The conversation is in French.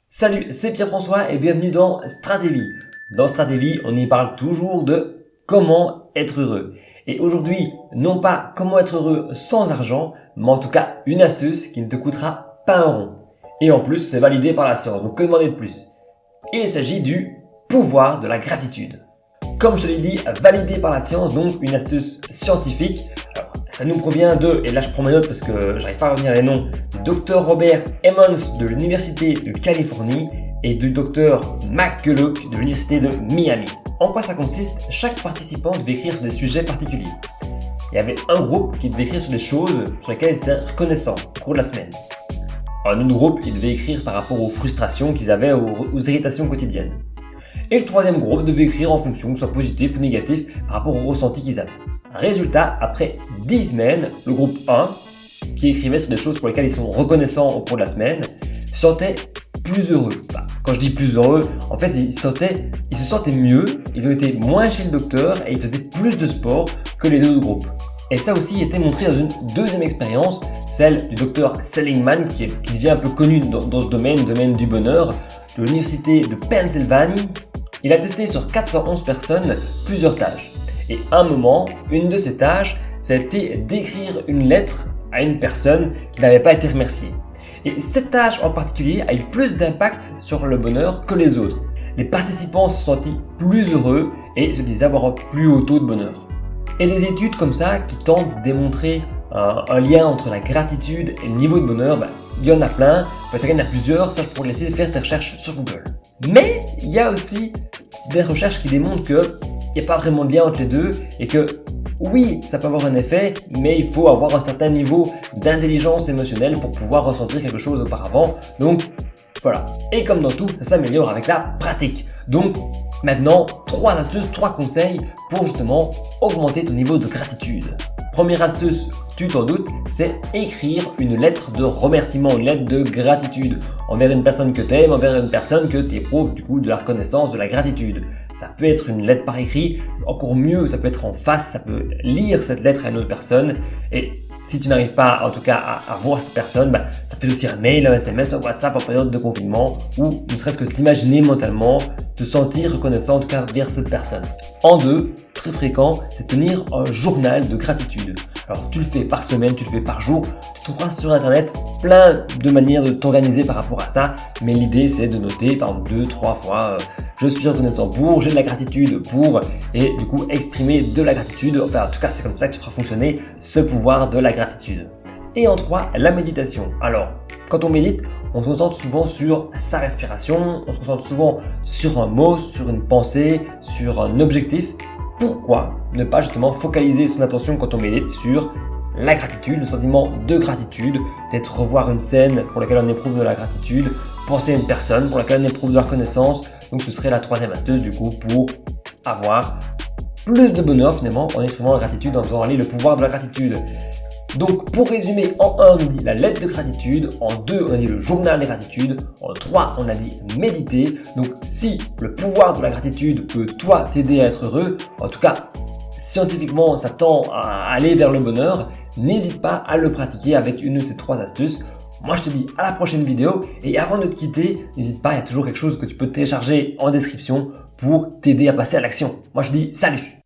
Salut, c'est Pierre-François et bienvenue dans Stratévie. Dans Stratévie, on y parle toujours de comment être heureux. Et aujourd'hui, non pas comment être heureux sans argent, mais en tout cas une astuce qui ne te coûtera pas un rond. Et en plus, c'est validé par la science, donc que demander de plus? Il s'agit du pouvoir de la gratitude. Comme je te l'ai dit, validé par la science, donc une astuce scientifique. Alors, ça nous provient de, et là je prends mes notes parce que j'arrive pas à retenir les noms, du Dr Robert Emmons de l'Université de Californie et du Dr McCulloch de l'Université de Miami. En quoi ça consiste? Chaque participant devait écrire sur des sujets particuliers. Il y avait un groupe qui devait écrire sur des choses sur lesquelles ils étaient reconnaissants au cours de la semaine. Un autre groupe, il devait écrire par rapport aux frustrations qu'ils avaient, aux irritations quotidiennes. Et le troisième groupe devait écrire en fonction, que ce soit positif ou négatif, par rapport aux ressentis qu'ils avaient. Résultat, après 10 semaines, le groupe 1, qui écrivait sur des choses pour lesquelles ils sont reconnaissants au cours de la semaine, se sentait plus heureux. Enfin, quand je dis plus heureux, en fait, ils se sentaient mieux, ils ont été moins chez le docteur et ils faisaient plus de sport que les deux autres groupes. Et ça aussi a été montré dans une deuxième expérience, celle du docteur Seligman, qui devient un peu connu dans ce domaine du bonheur, de l'université de Pennsylvanie. Il a testé sur 411 personnes plusieurs tâches. Et à un moment, une de ces tâches, ça a été d'écrire une lettre à une personne qui n'avait pas été remerciée. Et cette tâche en particulier a eu plus d'impact sur le bonheur que les autres. Les participants se sentaient plus heureux et se disaient avoir un plus haut taux de bonheur. Et des études comme ça qui tentent de démontrer un lien entre la gratitude et le niveau de bonheur, il y en a plein, peut-être qu'il y en a plusieurs, ça pour laisser faire tes recherches sur Google. Mais il y a aussi des recherches qui démontrent qu'il n'y a pas vraiment de lien entre les deux et que oui, ça peut avoir un effet, mais il faut avoir un certain niveau d'intelligence émotionnelle pour pouvoir ressentir quelque chose auparavant. Donc voilà. Et comme dans tout, ça s'améliore avec la pratique. Donc maintenant, 3 astuces, 3 conseils pour justement augmenter ton niveau de gratitude. Première astuce, tu t'en doutes, c'est écrire une lettre de remerciement, une lettre de gratitude envers une personne que tu aimes, envers une personne que tu éprouves du coup de la reconnaissance, de la gratitude. Ça peut être une lettre par écrit, encore mieux, ça peut être en face, ça peut lire cette lettre à une autre personne. Et si tu n'arrives pas en tout cas à voir cette personne, ça peut être aussi un mail, un SMS, un WhatsApp en période de confinement ou ne serait-ce que t'imaginer mentalement, te sentir reconnaissant en tout cas vers cette personne. En deux, très fréquent, c'est tenir un journal de gratitude. Alors tu le fais par semaine, tu le fais par jour, tu trouveras sur internet plein de manières de t'organiser par rapport à ça, mais l'idée c'est de noter par exemple 2-3 fois je suis reconnaissant pour, j'ai de la gratitude pour, et du coup exprimer de la gratitude, enfin en tout cas c'est comme ça que tu feras fonctionner ce pouvoir de la gratitude. Et en 3, la méditation. Alors, quand on médite, on se concentre souvent sur sa respiration, on se concentre souvent sur un mot, sur une pensée, sur un objectif. Pourquoi ne pas justement focaliser son attention quand on médite sur la gratitude, le sentiment de gratitude, peut-être revoir une scène pour laquelle on éprouve de la gratitude, penser à une personne pour laquelle on éprouve de la reconnaissance. Donc ce serait la 3e astuce du coup pour avoir plus de bonheur finalement en exprimant la gratitude, en faisant aller le pouvoir de la gratitude. Donc pour résumer, en 1 on dit la lettre de gratitude, en 2 on a dit le journal de gratitude, en 3 on a dit méditer. Donc si le pouvoir de la gratitude peut toi t'aider à être heureux, en tout cas scientifiquement ça tend à aller vers le bonheur, n'hésite pas à le pratiquer avec une de ces 3 astuces. Moi je te dis à la prochaine vidéo et avant de te quitter, n'hésite pas, il y a toujours quelque chose que tu peux télécharger en description pour t'aider à passer à l'action. Moi je te dis salut!